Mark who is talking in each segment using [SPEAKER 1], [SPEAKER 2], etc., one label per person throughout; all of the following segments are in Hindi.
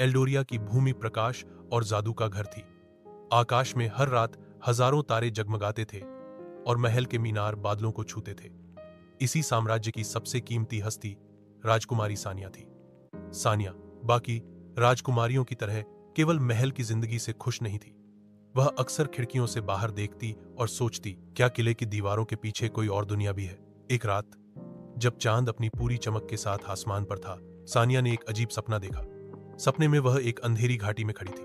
[SPEAKER 1] एल्डोरिया की भूमि प्रकाश और जादू का घर थी। आकाश में हर रात हजारों तारे जगमगाते थे और महल के मीनार बादलों को छूते थे। इसी साम्राज्य की सबसे कीमती हस्ती राजकुमारी सानिया थी। सानिया बाकी राजकुमारियों की तरह केवल महल की जिंदगी से खुश नहीं थी। वह अक्सर खिड़कियों से बाहर देखती और सोचती, क्या किले की दीवारों के पीछे कोई और दुनिया भी है। एक रात जब चांद अपनी पूरी चमक के साथ आसमान पर था, सानिया ने एक अजीब सपना देखा। सपने में वह एक अंधेरी घाटी में खड़ी थी।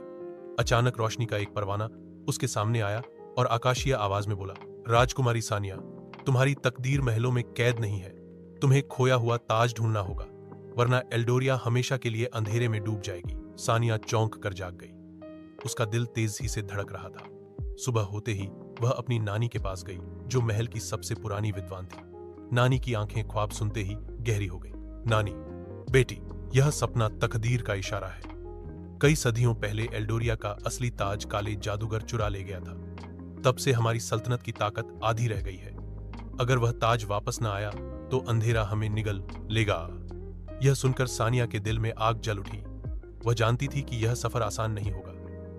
[SPEAKER 1] अचानक रोशनी का एक परवाना उसके सामने आया और आकाशीय आवाज में बोला, राजकुमारी सानिया, तुम्हारी तकदीर महलों में कैद नहीं है। तुम्हें खोया हुआ ताज ढूंढना होगा, वरना एल्डोरिया हमेशा के लिए अंधेरे में डूब जाएगी। सानिया चौंक कर जाग गई। उसका दिल तेजी से धड़क रहा था। सुबह होते ही वह अपनी नानी के पास गई, जो महल की सबसे पुरानी विद्वान थी। नानी की आंखें ख्वाब सुनते ही गहरी हो गई। नानी, बेटी, यह सपना तकदीर का इशारा है। कई सदियों पहले एल्डोरिया का असली ताज काले जादूगर चुरा ले गया था। तब से हमारी सल्तनत की ताकत आधी रह गई है। अगर वह ताज वापस न आया तो अंधेरा हमें निगल लेगा। यह सुनकर सानिया के दिल में आग जल उठी। वह जानती थी कि यह सफर आसान नहीं होगा,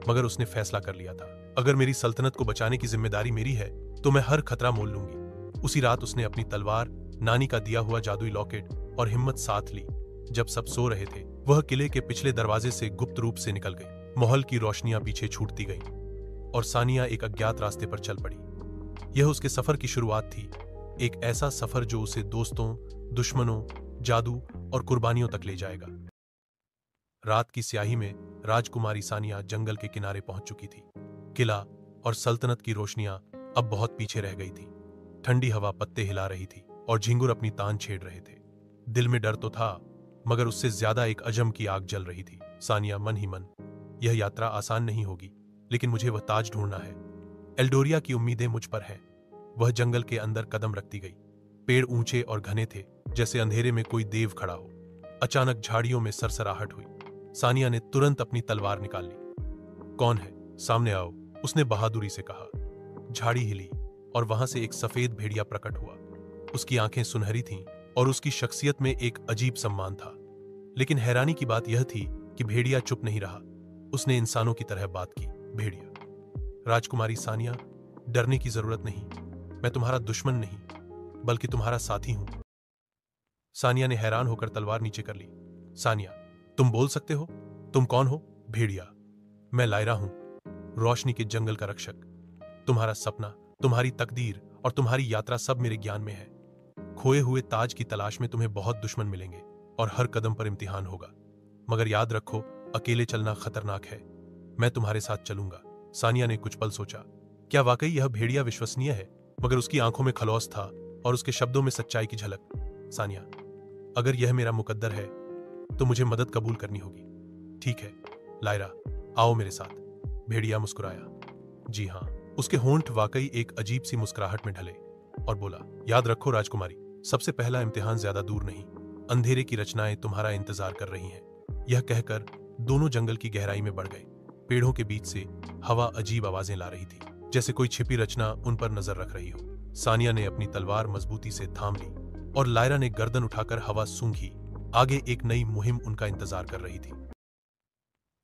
[SPEAKER 1] मगर उसने फैसला कर लिया था, अगर मेरी सल्तनत को बचाने की जिम्मेदारी मेरी है तो मैं हर खतरा मोल लूंगी। उसी रात उसने अपनी तलवार, नानी का दिया हुआ जादुई लॉकेट और हिम्मत साथ ली। जब सब सो रहे थे, वह किले के पिछले दरवाजे से गुप्त रूप से निकल गई। महल की रोशनियां पीछे छूटती गईं और सानिया एक अज्ञात रास्ते पर चल पड़ी। यह उसके सफर की शुरुआत थी, एक ऐसा सफर जो उसे दोस्तों, दुश्मनों, जादू और कुर्बानियों तक ले जाएगा। रात की स्याही में राजकुमारी सानिया जंगल के किनारे पहुंच चुकी थी। किला और सल्तनत की रोशनियां अब बहुत पीछे रह गई थी। ठंडी हवा पत्ते हिला रही थी और झिंगुर अपनी तान छेड़ रहे थे। दिल में डर तो था, मगर उससे ज्यादा एक अजम की आग जल रही थी। सानिया मन ही मन, यह यात्रा आसान नहीं होगी, लेकिन मुझे वह ताज ढूंढना है। एल्डोरिया की उम्मीदें मुझ पर हैं। वह जंगल के अंदर कदम रखती गई। पेड़ ऊंचे और घने थे, जैसे अंधेरे में कोई देव खड़ा हो। अचानक झाड़ियों में सरसराहट हुई। सानिया ने तुरंत अपनी तलवार निकाल ली। कौन है? सामने आओ, उसने बहादुरी से कहा। झाड़ी हिली और वहां से एक सफेद भेड़िया प्रकट हुआ। उसकी आंखें सुनहरी थीं और उसकी शख्सियत में एक अजीब सम्मान था। लेकिन हैरानी की बात यह थी कि भेड़िया चुप नहीं रहा। उसने इंसानों की तरह बात की। भेड़िया, राजकुमारी सानिया, डरने की जरूरत नहीं। मैं तुम्हारा दुश्मन नहीं, बल्कि तुम्हारा साथी हूं। सानिया ने हैरान होकर तलवार नीचे कर ली। सानिया, तुम बोल सकते हो? तुम कौन हो? भेड़िया, मैं लायरा हूं, रोशनी के जंगल का रक्षक। तुम्हारा सपना, तुम्हारी तकदीर और तुम्हारी यात्रा सब मेरे ज्ञान में है। खोए हुए ताज की तलाश में तुम्हें बहुत दुश्मन मिलेंगे और हर कदम पर इम्तिहान होगा, मगर याद रखो, अकेले चलना खतरनाक है। मैं तुम्हारे साथ चलूंगा। सानिया ने कुछ पल सोचा, क्या वाकई यह भेड़िया विश्वसनीय है? मगर उसकी आंखों में खलौस था और उसके शब्दों में सच्चाई की झलक। सानिया, अगर यह मेरा मुकद्दर है तो मुझे मदद कबूल करनी होगी। ठीक है लायरा, आओ मेरे साथ। भेड़िया मुस्कुराया। जी हाँ। उसके होंठ वाकई एक अजीब सी मुस्कुराहट में ढले और बोला, याद रखो राजकुमारी, सबसे पहला इम्तिहान ज्यादा दूर नहीं। अंधेरे की रचनाएं तुम्हारा इंतजार कर रही हैं। यह कहकर दोनों जंगल की गहराई में बढ़ गए। पेड़ों के बीच से हवा अजीब आवाजें ला रही थी, जैसे कोई छिपी रचना उन पर नजर रख रही हो। सानिया ने अपनी तलवार मजबूती से थाम ली और लायरा ने गर्दन उठाकर हवा सूंघी। आगे एक नई मुहिम उनका इंतजार कर रही थी।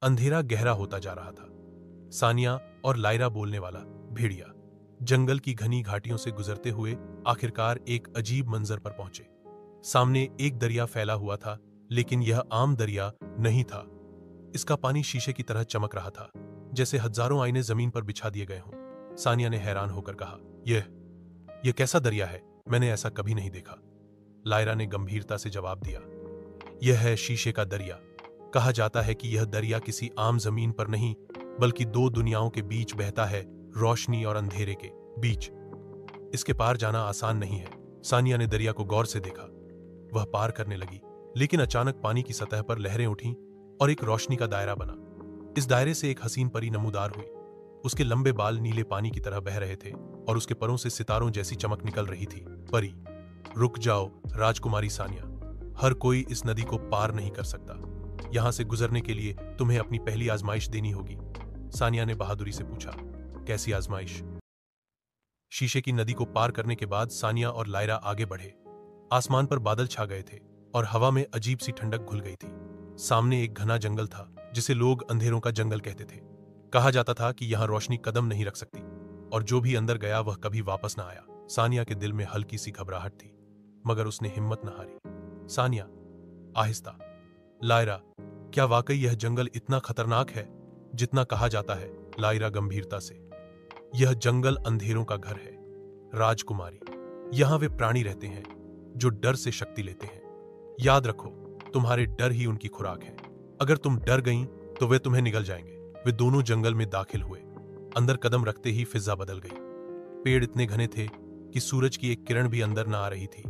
[SPEAKER 1] अंधेरा गहरा होता जा रहा था। सानिया और लायरा बोलने वाला भेड़िया जंगल की घनी घाटियों से गुजरते हुए आखिरकार एक अजीब मंजर पर पहुंचे। सामने एक दरिया फैला हुआ था, लेकिन यह आम दरिया नहीं था। इसका पानी शीशे की तरह चमक रहा था, जैसे हजारों आईने जमीन पर बिछा दिए गए हों। सानिया ने हैरान होकर कहा, यह कैसा दरिया है? मैंने ऐसा कभी नहीं देखा। लायरा ने गंभीरता से जवाब दिया, यह है शीशे का दरिया। कहा जाता है कि यह दरिया किसी आम जमीन पर नहीं, बल्कि दो दुनियाओं के बीच बहता है, रोशनी और अंधेरे के बीच। इसके पार जाना आसान नहीं है। सानिया ने दरिया को गौर से देखा। वह पार करने लगी, लेकिन अचानक पानी की सतह पर लहरें उठीं और एक रोशनी का दायरा बना। इस दायरे से एक हसीन परी नमूदार हुई। उसके लंबे बाल नीले पानी की तरह बह रहे थे और उसके परों से सितारों जैसी चमक निकल रही थी। परी, रुक जाओ राजकुमारी सानिया, हर कोई इस नदी को पार नहीं कर सकता। यहां से गुजरने के लिए तुम्हें अपनी पहली आजमाइश देनी होगी। सानिया ने बहादुरी से पूछा, कैसी आजमाइश? शीशे की नदी को पार करने के बाद सानिया और लायरा आगे बढ़े। आसमान पर बादल छा गए थे और हवा में अजीब सी ठंडक घुल गई थी। सामने एक घना जंगल था, जिसे लोग अंधेरों का जंगल कहते थे। कहा जाता था कि यहां रोशनी कदम नहीं रख सकती और जो भी अंदर गया वह कभी वापस ना आया। सानिया के दिल में हल्की सी घबराहट थी, मगर उसने हिम्मत न हारी। सानिया आहिस्ता, लायरा, क्या वाकई यह जंगल इतना खतरनाक है जितना कहा जाता है? लायरा गंभीरता से, यह जंगल अंधेरों का घर है राजकुमारी। यहां वे प्राणी रहते हैं जो डर से शक्ति लेते हैं। याद रखो, तुम्हारे डर ही उनकी खुराक है। अगर तुम डर गईं तो वे तुम्हें निगल जाएंगे। वे दोनों जंगल में दाखिल हुए। अंदर कदम रखते ही फिजा बदल गई। पेड़ इतने घने थे कि सूरज की एक किरण भी अंदर न आ रही थी।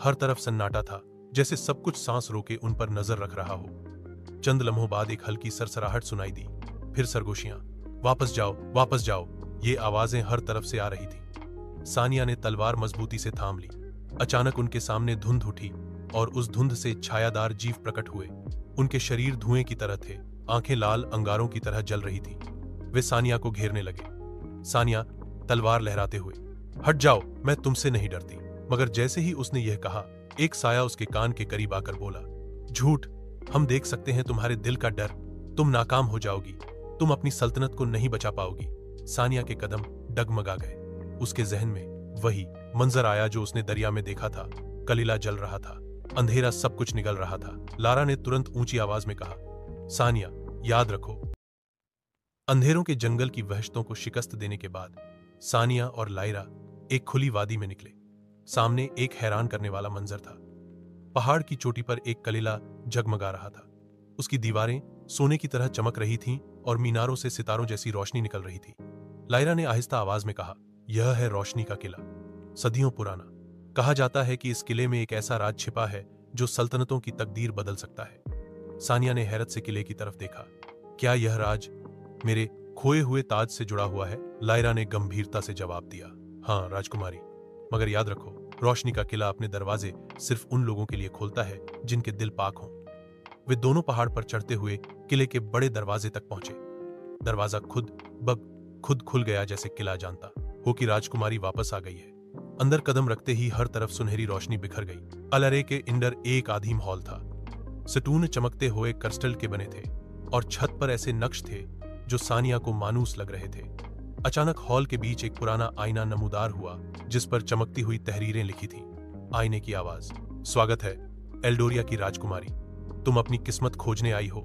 [SPEAKER 1] हर तरफ सन्नाटा था, जैसे सब कुछ सांस रोके उन पर नजर रख रहा हो। चंद लम्हों बाद एक हल्की सरसराहट सुनाई दी, फिर सरगोशियां, वापस जाओ, वापस जाओ। ये आवाजें हर तरफ से आ रही थी। सानिया ने तलवार मजबूती से थाम ली। अचानक उनके सामने धुंध उठी और उस धुंध से छायादार जीव प्रकट हुए। उनके शरीर धुएं की तरह थे, आंखें लाल अंगारों की तरह जल रही थी। वे सानिया को घेरने लगे। सानिया तलवार लहराते हुए, हट जाओ, मैं तुमसे नहीं डरती। मगर जैसे ही उसने यह कहा, एक साया उसके कान के करीब आकर बोला, झूठ, हम देख सकते हैं तुम्हारे दिल का डर। तुम नाकाम हो जाओगी, तुम अपनी सल्तनत को नहीं बचा पाओगी। सानिया के कदम डगमगा गए। उसके जहन में वही मंजर आया जो उसने दरिया में देखा था। कलीला जल रहा था, अंधेरा सब कुछ निगल रहा था। लारा ने तुरंत ऊंची आवाज में कहा, सानिया, याद रखो। अंधेरों के जंगल की वहशतों को शिकस्त देने के बाद सानिया और लायरा एक खुली वादी में निकले। सामने एक हैरान करने वाला मंजर था। पहाड़ की चोटी पर एक कलीला जगमगा रहा था। उसकी दीवारें सोने की तरह चमक रही थीं और मीनारों से सितारों जैसी रोशनी निकल रही थी। लायरा ने आहिस्ता आवाज में कहा, यह है रोशनी का किला, सदियों पुराना। कहा जाता है कि इस किले में एक ऐसा राज छिपा है जो सल्तनतों की तकदीर बदल सकता है। सानिया ने हैरत से किले की तरफ देखा। क्या यह राज मेरे खोए हुए ताज से जुड़ा हुआ है? लायरा ने गंभीरता से जवाब दिया, हाँ राजकुमारी, मगर याद रखो, रोशनी का किला अपने दरवाजे सिर्फ उन लोगों के लिए खोलता है जिनके दिल पाक हों। वे दोनों पहाड़ पर चढ़ते हुए किले के बड़े दरवाजे तक पहुंचे। दरवाजा खुद खुल गया, जैसे किला जानता हो कि राजकुमारी वापस आ गई है। अंदर कदम रखते ही हर तरफ सुनहरी रोशनी बिखर गई। अलरे के इंडर एक आधीम हॉल था। सटून चमकते हुए क्रिस्टल के बने थे और छत पर ऐसे नक्श थे जो सानिया को मानूस लग रहे थे। अचानक हॉल के बीच एक पुराना आईना नमूदार हुआ जिस पर चमकती हुई तहरीरें लिखी थीं। आईने की आवाज, स्वागत है एल्डोरिया की राजकुमारी, तुम अपनी किस्मत खोजने आई हो।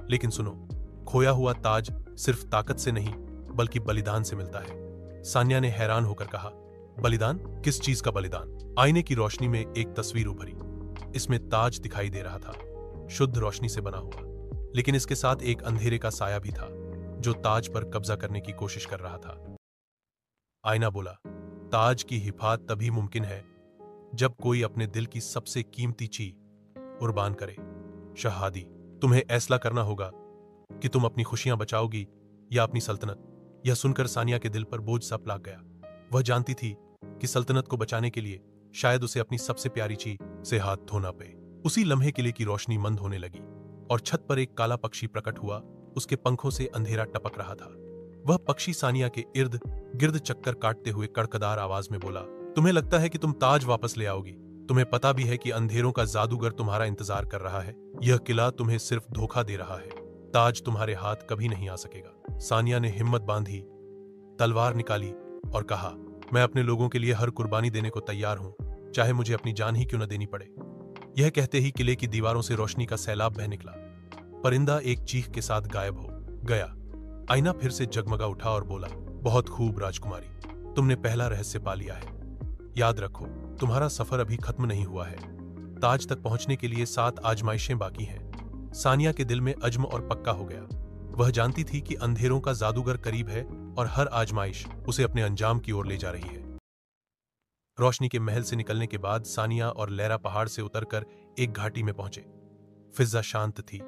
[SPEAKER 1] लेकिन सुनो, खोया हुआ ताज सिर्फ ताकत से नहीं बल्कि बलिदान से मिलता है। सानिया ने हैरान होकर कहा, बलिदान? किस चीज का बलिदान? आईने की रोशनी में एक तस्वीर उभरी। इसमें ताज दिखाई दे रहा था, शुद्ध रोशनी से बना हुआ, लेकिन इसके साथ एक अंधेरे का साया भी था जो ताज पर कब्जा करने की कोशिश कर रहा था। आईना बोला, ताज की हिफाजत तभी मुमकिन है जब कोई अपने दिल की सबसे कीमती चीज कुर्बान करे। शहादी, तुम्हें फैसला करना होगा कि तुम अपनी खुशियां बचाओगी या अपनी सल्तनत। यह सुनकर सानिया के दिल पर बोझ सा लाग गया। वह जानती थी कि सल्तनत को बचाने के लिए शायद उसे अपनी सबसे प्यारी चीज से हाथ धोना पे। उसी लम्हे किले की रोशनी मंद होने लगी और छत पर एक काला पक्षी प्रकट हुआ। उसके पंखों से अंधेरा टपक रहा था। वह पक्षी सानिया के इर्द गिर्द चक्कर काटते हुए कड़कदार आवाज में बोला, तुम्हें लगता है कि तुम ताज वापस ले आओगी? तुम्हें पता भी है कि अंधेरों का जादूगर तुम्हारा इंतजार कर रहा है। यह किला तुम्हें सिर्फ धोखा दे रहा है। ताज तुम्हारे हाथ कभी नहीं आ सकेगा। सानिया ने हिम्मत बांधी, तलवार निकाली और कहा, मैं अपने लोगों के लिए हर कुर्बानी देने को तैयार हूं, चाहे मुझे अपनी जान ही क्यों न देनी पड़े। यह कहते ही किले की दीवारों से रोशनी का सैलाब बह निकला। परिंदा एक चीख के साथ गायब हो गया। आईना फिर से जगमगा उठा और बोला, बहुत खूब राजकुमारी, तुमने पहला रहस्य पा लिया है। याद रखो, तुम्हारा सफर अभी खत्म नहीं हुआ है। ताज तक पहुंचने के लिए 7 आजमाइशें बाकी हैं। सानिया के दिल में अज़्म और पक्का हो गया। वह जानती थी कि अंधेरों का जादूगर करीब है और हर आजमाइश उसे अपने अंजाम की ओर ले जा रही है। रोशनी के महल से निकलने के बाद सानिया और लैरा पहाड़ से उतरकर एक घाटी में पहुंचे। फिजा शांत थी,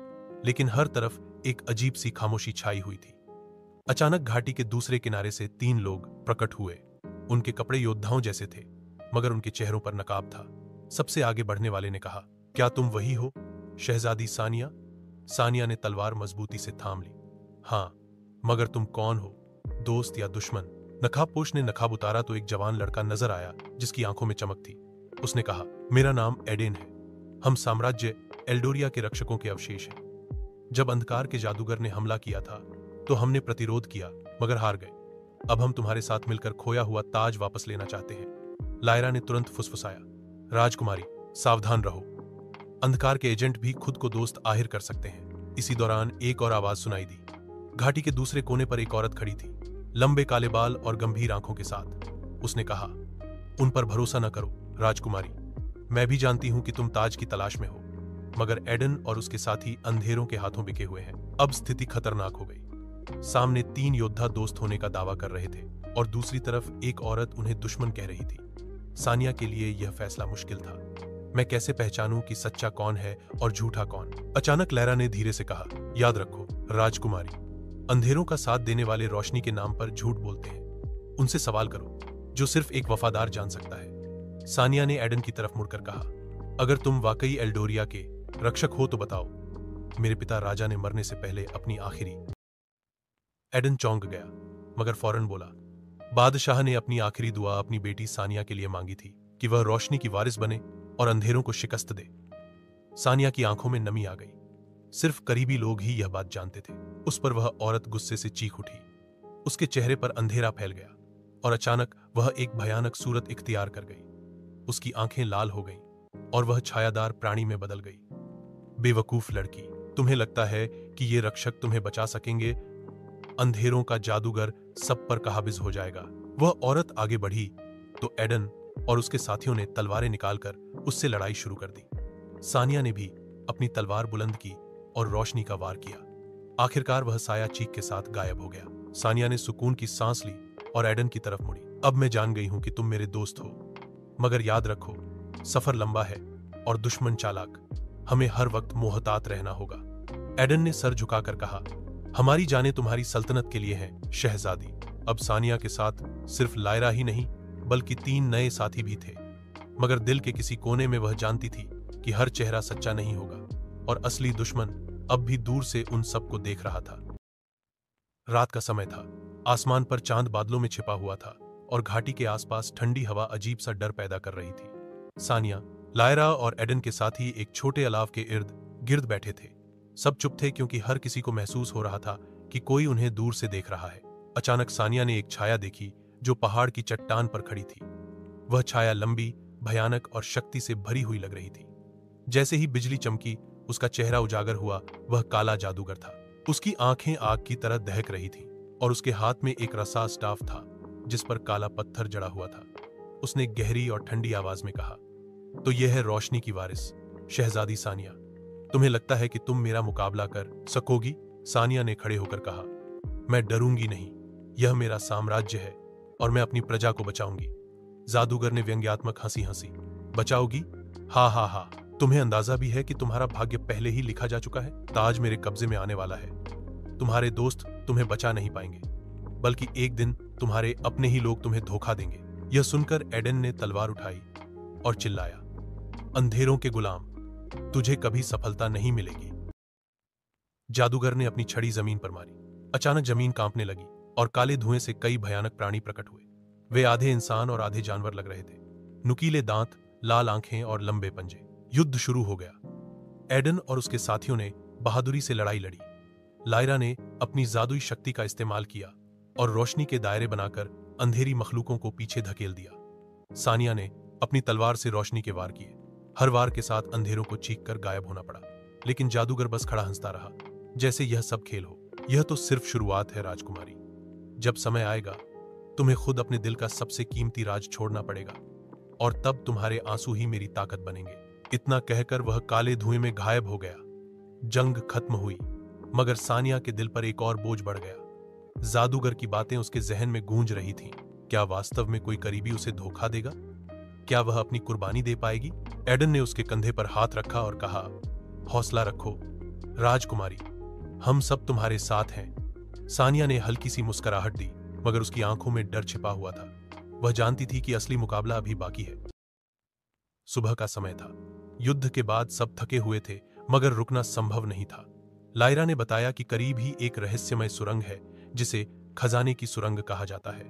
[SPEAKER 1] लेकिन हर तरफ एक अजीब सी खामोशी छाई हुई थी। अचानक घाटी के दूसरे किनारे से 3 लोग प्रकट हुए। उनके कपड़े योद्धाओं जैसे थे, मगर उनके चेहरों पर नकाब था। सबसे आगे बढ़ने वाले ने कहा, क्या तुम वही हो, शहजादी सानिया? सानिया ने तलवार मजबूती से थाम ली। हाँ, मगर तुम कौन हो, दोस्त या दुश्मन? नकाबपोश ने नकाब उतारा तो एक जवान लड़का नजर आया जिसकी आंखों में चमक थी। उसने कहा, मेरा नाम एडेन है। हम साम्राज्य एल्डोरिया के रक्षकों के अवशेष हैं। जब अंधकार के जादूगर ने हमला किया था तो हमने प्रतिरोध किया मगर हार गए। अब हम तुम्हारे साथ मिलकर खोया हुआ ताज वापस लेना चाहते हैं। लायरा ने तुरंत फुसफुसाया। राजकुमारी, सावधान रहो। अंधकार के एजेंट भी खुद को दोस्त आहिर कर सकते हैं। इसी दौरान एक और आवाज सुनाई दी। घाटी के दूसरे कोने पर एक औरत खड़ी थी, लंबे काले बाल और गंभीर आंखों के साथ। उसने कहा, उन पर भरोसा न करो राजकुमारी। मैं भी जानती हूं कि तुम ताज की तलाश में हो, मगर एडन और उसके साथी अंधेरों के हाथों बिके हुए हैं। अब स्थिति खतरनाक हो गई। सामने 3 योद्धा दोस्त होने का दावा कर रहे थे और दूसरी तरफ एक औरत उन्हें दुश्मन कह रही थी। सानिया के लिए यह फैसला मुश्किल था। मैं कैसे पहचानूं कि सच्चा कौन है और झूठा कौन? अचानक लैरा ने धीरे से कहा, याद रखो राजकुमारी, अंधेरों का साथ देने वाले रोशनी के नाम पर झूठ बोलते हैं। उनसे सवाल करो जो सिर्फ एक वफादार जान सकता है। सानिया ने एडन की तरफ मुड़कर कहा, अगर तुम वाकई एल्डोरिया के रक्षक हो तो बताओ। मेरे पिता राजा ने मरने से पहले अपनी आखिरी। एडन चौंक गया मगर फौरन बोला, बादशाह ने अपनी आखिरी दुआ अपनी बेटी सानिया के लिए मांगी थी कि वह रोशनी की वारिस बने और अंधेरों को शिकस्त दे। सानिया की आंखों में नमी आ गई। सिर्फ करीबी लोग ही यह बात जानते थे। उस पर वह औरत गुस्से से चीख उठी। उसके चेहरे पर अंधेरा फैल गया और अचानक वह एक भयानक सूरत इख्तियार कर गई। उसकी आंखें लाल हो गईं और वह छायादार प्राणी में बदल गई। बेवकूफ लड़की, तुम्हें लगता है कि ये रक्षक तुम्हें बचा सकेंगे? अंधेरों का जादूगर सब पर काबिज हो जाएगा। वह औरत आगे बढ़ी तो एडन और उसके साथियों ने तलवारें निकालकर उससे लड़ाई शुरू कर दी। सानिया ने भी अपनी तलवार बुलंद की और रोशनी का वार किया। आखिरकार वह साया चीख के साथ गायब हो गया। सानिया ने सुकून की सांस ली और एडन की तरफ मुड़ी। अब मैं जान गई हूं कि तुम मेरे दोस्त हो, मगर याद रखो, सफर लंबा है और दुश्मन चालाक। हमें हर वक्त मोहतात रहना होगा। एडन ने सर झुकाकर कहा, हमारी जानें तुम्हारी सल्तनत के लिए हैं, शहजादी। अब सानिया के साथ सिर्फ लायरा ही नहीं बल्कि 3 नए साथी भी थे, मगर दिल के किसी कोने में वह जानती थी कि हर चेहरा सच्चा नहीं होगा और असली दुश्मन अब भी दूर से उन सबको देख रहा था। रात का समय था। आसमान पर चांद बादलों में छिपा हुआ था और घाटी के आसपास ठंडी हवा अजीब सा डर पैदा कर रही थी। सानिया, लायरा और एडन के साथी एक छोटे अलाव के इर्द गिर्द बैठे थे। सब चुप थे क्योंकि हर किसी को महसूस हो रहा था कि कोई उन्हें दूर से देख रहा है। अचानक सानिया ने एक छाया देखी जो पहाड़ की चट्टान पर खड़ी थी। वह छाया लंबी, भयानक और शक्ति से भरी हुई लग रही थी। जैसे ही बिजली चमकी, उसका चेहरा उजागर हुआ। वह काला जादूगर था। उसकी आंखें आग की तरह दहक रही थीं और उसके हाथ में एक रसा स्टाफ था जिस पर काला पत्थर जड़ा हुआ था। उसने गहरी और ठंडी आवाज में कहा, तो यह है रोशनी की वारिस, शहजादी सानिया। तुम्हें लगता है कि तुम मेरा मुकाबला कर सकोगी? सानिया ने खड़े होकर कहा, मैं डरूंगी नहीं। यह मेरा साम्राज्य है और मैं अपनी प्रजा को बचाऊंगी। जादूगर ने व्यंग्यात्मक हंसी हंसी। बचाओगी? हा हा हा। तुम्हें अंदाजा भी है कि तुम्हारा भाग्य पहले ही लिखा जा चुका है। ताज मेरे कब्जे में आने वाला है। तुम्हारे दोस्त तुम्हें बचा नहीं पाएंगे, बल्कि एक दिन तुम्हारे अपने ही लोग तुम्हें धोखा देंगे। यह सुनकर एडन ने तलवार उठाई और चिल्लाया, अंधेरों के गुलाम, तुझे कभी सफलता नहीं मिलेगी। जादूगर ने अपनी छड़ी जमीन पर मारी। अचानक जमीन कांपने लगी और काले धुएं से कई भयानक प्राणी प्रकट हुए। वे आधे इंसान और आधे जानवर लग रहे थे। नुकीले दांत, लाल आंखें और लंबे पंजे। युद्ध शुरू हो गया। एडन और उसके साथियों ने बहादुरी से लड़ाई लड़ी। लायरा ने अपनी जादुई शक्ति का इस्तेमाल किया और रोशनी के दायरे बनाकर अंधेरी मखलूकों को पीछे धकेल दिया। सानिया ने अपनी तलवार से रोशनी के वार किए। हर वार के साथ अंधेरों को चीखकर गायब होना पड़ा, लेकिन जादूगर बस खड़ा हंसता रहा, जैसे यह सब खेल हो। यह तो सिर्फ शुरुआत है राजकुमारी। जब समय आएगा तुम्हें खुद अपने दिल का सबसे कीमती राज छोड़ना पड़ेगा और तब तुम्हारे आंसू ही मेरी ताकत बनेंगे। इतना कहकर वह काले धुएं में गायब हो गया। जंग खत्म हुई, मगर सानिया के दिल पर एक और बोझ बढ़ गया। जादूगर की बातें उसके जहन में गूंज रही थीं। क्या वास्तव में कोई करीबी उसे धोखा देगा? क्या वह अपनी कुर्बानी दे पाएगी? एडन ने उसके कंधे पर हाथ रखा और कहा, हौसला रखो राजकुमारी, हम सब तुम्हारे साथ हैं। सानिया ने हल्की सी मुस्कुराहट दी, मगर उसकी आंखों में डर छिपा हुआ था। वह जानती थी कि असली मुकाबला अभी बाकी है। सुबह का समय था। युद्ध के बाद सब थके हुए थे, मगर रुकना संभव नहीं था। लायरा ने बताया कि करीब ही एक रहस्यमय सुरंग है जिसे खजाने की सुरंग कहा जाता है।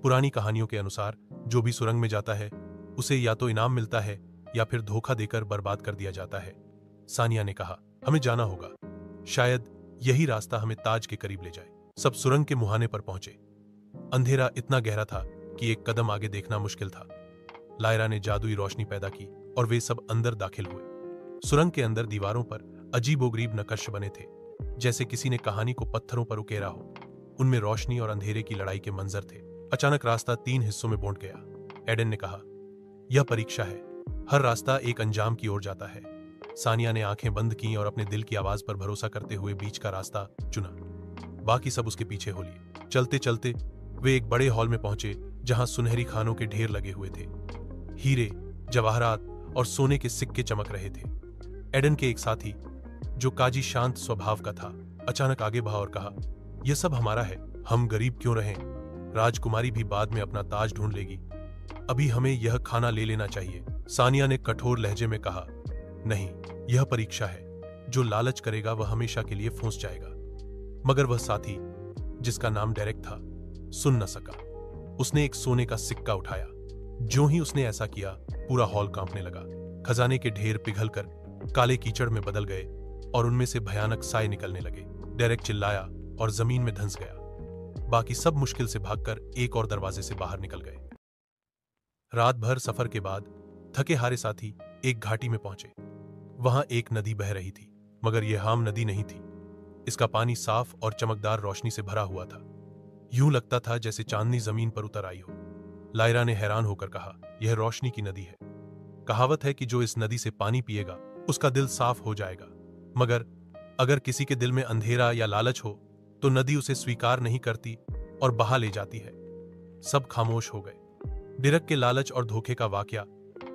[SPEAKER 1] पुरानी कहानियों के अनुसार जो भी सुरंग में जाता है उसे या तो इनाम मिलता है या फिर धोखा देकर बर्बाद कर दिया जाता है। सानिया ने कहा, हमें जाना होगा। शायद यही रास्ता हमें ताज के करीब ले जाए। सब सुरंग के मुहाने पर पहुंचे। अंधेरा इतना गहरा था कि एक कदम आगे देखना मुश्किल था। लायरा ने जादुई रोशनी पैदा की और वे सब अंदर दाखिल हुए। सुरंग के अंदर दीवारों पर अजीबोगरीब नक्काश बने थे, जैसे किसी ने कहानी को पत्थरों पर उकेरा हो। उनमें रोशनी और अंधेरे की लड़ाई के मंजर थे। अचानक रास्ता 3 हिस्सों में बांट गया। एडन ने कहा, यह परीक्षा है, हर रास्ता एक अंजाम की ओर जाता है। सानिया ने आंखें बंद की और अपने दिल की आवाज पर भरोसा करते हुए बीच का रास्ता चुना। बाकी सब उसके पीछे हो लिए। चलते चलते वे एक बड़े हॉल में पहुंचे जहां सुनहरी खानों के ढेर लगे हुए थे। हीरे, जवाहरात और सोने के सिक्के चमक रहे थे। एडन के एक साथी, जो काजी शांत स्वभाव का था, अचानक आगे बढ़ा और कहा, यह सब हमारा है, हम गरीब क्यों रहें? राजकुमारी भी बाद में अपना ताज ढूंढ लेगी, अभी हमें यह खाना ले लेना चाहिए। सानिया ने कठोर लहजे में कहा, नहीं, यह परीक्षा है, जो लालच करेगा वह हमेशा के लिए फंस जाएगा। मगर वह साथी, जिसका नाम डेरेक था, सुन न सका। उसने एक सोने का सिक्का उठाया। ज्यों ही उसने ऐसा किया, पूरा हॉल कांपने लगा। खजाने के ढेर पिघलकर काले कीचड़ में बदल गए और उनमें से भयानक साए निकलने लगे। डेरेक चिल्लाया और जमीन में धंस गया। बाकी सब मुश्किल से भागकर एक और दरवाजे से बाहर निकल गए। रात भर सफर के बाद थके हारे साथी एक घाटी में पहुंचे। वहां एक नदी बह रही थी, मगर यह आम नदी नहीं थी। इसका पानी साफ और चमकदार रोशनी से भरा हुआ था। यूं लगता था जैसे चांदनी जमीन पर उतर आई हो। लायरा ने हैरान होकर कहा, यह रोशनी की नदी है। कहावत है कि जो इस नदी से पानी पिएगा उसका दिल साफ हो जाएगा। मगर अगर किसी के दिल में अंधेरा या लालच हो तो नदी उसे स्वीकार नहीं करती और बहा ले जाती है। सब खामोश हो गए। डेरेक के लालच और धोखे का वाकया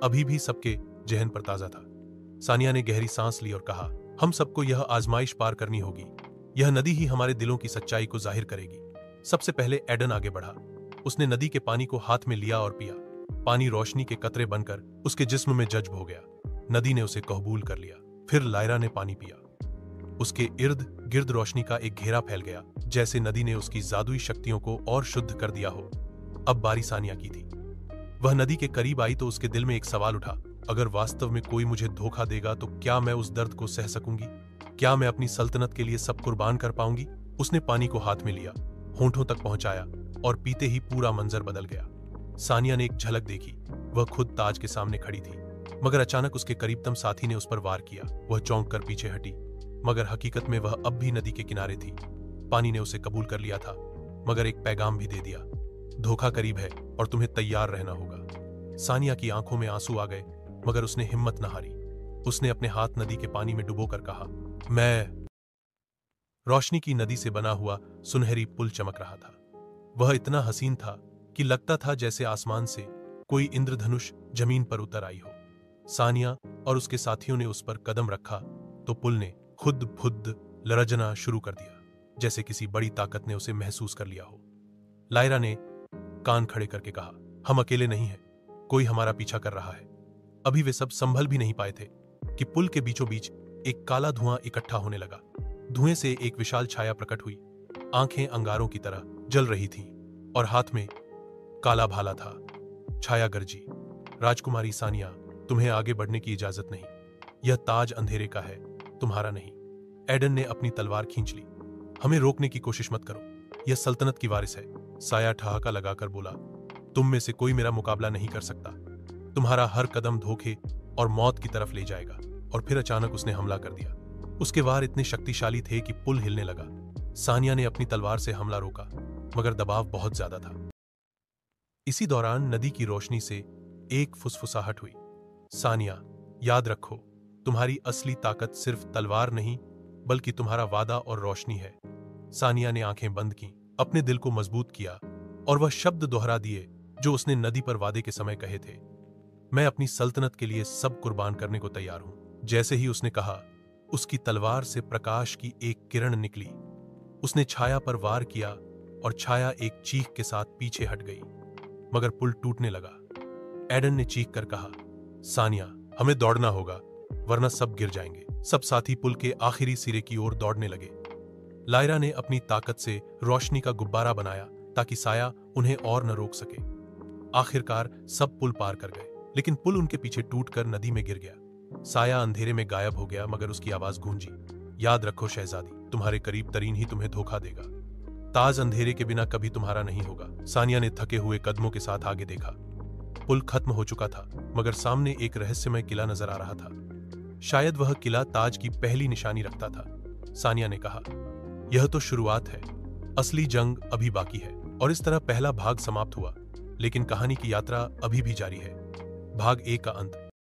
[SPEAKER 1] अभी भी सबके जहन पर ताजा था। सानिया ने गहरी सांस ली और कहा, हम सबको यह आजमाइश पार करनी होगी। यह नदी ही हमारे दिलों की सच्चाई को जाहिर करेगी। सबसे पहले एडन आगे बढ़ा। उसने नदी के पानी को हाथ में लिया और पिया। पानी रोशनी के कतरे बनकर उसके जिस्म में जज्ब हो गया। नदी ने उसे कबूल कर लिया। फिर लायरा ने पानी पिया। उसके इर्द गिर्द रोशनी का एक घेरा फैल गया, जैसे नदी ने उसकी जादुई शक्तियों को और शुद्ध कर दिया हो। अब बारी सानिया की थी। वह नदी के करीब आई तो उसके दिल में एक सवाल उठा, अगर वास्तव में कोई मुझे धोखा देगा तो क्या मैं उस दर्द को सह सकूंगी? क्या मैं अपनी सल्तनत के लिए सब कुर्बान कर पाऊंगी? उसने पानी को हाथ में लिया, होंठों तक पहुंचाया और पीते ही पूरा मंजर बदल गया। सानिया ने एक झलक देखी। वह खुद ताज के सामने खड़ी थी, मगर अचानक उसके करीबतम साथी ने उस पर वार किया। वह चौंक कर पीछे हटी, मगर हकीकत में वह अब भी नदी के किनारे थी। पानी ने उसे कबूल कर लिया था, मगर एक पैगाम भी दे दिया, धोखा करीब है और तुम्हें तैयार रहना होगा। सानिया की आंखों में आंसू आ गए, मगर उसने हिम्मत न हारी। उसने अपने हाथ नदी के पानी में डुबोकर कहा, मैं। रोशनी की नदी से बना हुआ सुनहरी पुल चमक रहा था। वह इतना हसीन था कि लगता था जैसे आसमान से कोई इंद्रधनुष जमीन पर उतर आई हो। सानिया और उसके साथियों ने उस पर कदम रखा तो पुल ने खुद खुद लरजना शुरू कर दिया, जैसे किसी बड़ी ताकत ने उसे महसूस कर लिया हो। लायरा ने कान खड़े करके कहा, हम अकेले नहीं हैं, कोई हमारा पीछा कर रहा है। अभी वे सब संभल भी नहीं पाए थे कि पुल के बीचों बीच एक काला धुआं इकट्ठा होने लगा। धुएं से एक विशाल छाया प्रकट हुई। आंखें अंगारों की तरह जल रही थीं और हाथ में काला भाला था। छाया गरजी, राजकुमारी सानिया, तुम्हें आगे बढ़ने की इजाजत नहीं। यह ताज अंधेरे का है, तुम्हारा नहीं। एडन ने अपनी तलवार खींच ली। हमें रोकने की कोशिश मत करो, यह सल्तनत की वारिस है। साया ठहाका लगाकर बोला, तुम में से कोई मेरा मुकाबला नहीं कर सकता। तुम्हारा हर कदम धोखे और मौत की तरफ ले जाएगा। और फिर अचानक उसने हमला कर दिया। उसके वार इतने शक्तिशाली थे कि पुल हिलने लगा। सानिया ने अपनी तलवार से हमला रोका, मगर दबाव बहुत ज्यादा था। इसी दौरान नदी की रोशनी से एक फुसफुसाहट हुई, सानिया, याद रखो, तुम्हारी असली ताकत सिर्फ तलवार नहीं बल्कि तुम्हारा वादा और रोशनी है। सानिया ने आंखें बंद की, अपने दिल को मजबूत किया और वह शब्द दोहरा दिए जो उसने नदी पर वादे के समय कहे थे, मैं अपनी सल्तनत के लिए सब कुर्बान करने को तैयार हूं। जैसे ही उसने कहा, उसकी तलवार से प्रकाश की एक किरण निकली। उसने छाया पर वार किया और छाया एक चीख के साथ पीछे हट गई, मगर पुल टूटने लगा। एडन ने चीख कर कहा, सानिया, हमें दौड़ना होगा वरना सब गिर जाएंगे। सब साथी पुल के आखिरी सिरे की ओर दौड़ने लगे। लायरा ने अपनी ताकत से रोशनी का गुब्बारा बनाया ताकि साया उन्हें और न रोक सके। आखिरकार सब पुल पार कर गए, लेकिन पुल उनके पीछे टूटकर नदी में गिर गया। साया अंधेरे में गायब हो गया, मगर उसकी आवाज गूंजी, याद रखो शहजादी, तुम्हारे करीब तरीन ही तुम्हें धोखा देगा। ताज अंधेरे के बिना कभी तुम्हारा नहीं होगा। सानिया ने थके हुए कदमों के साथ आगे देखा। पुल खत्म हो चुका था, मगर सामने एक रहस्यमय किला नजर आ रहा था। शायद वह किला ताज की पहली निशानी रखता था। सानिया ने कहा, यह तो शुरुआत है, असली जंग अभी बाकी है। और इस तरह पहला भाग समाप्त हुआ, लेकिन कहानी की यात्रा अभी भी जारी है। भाग 1 का अंत।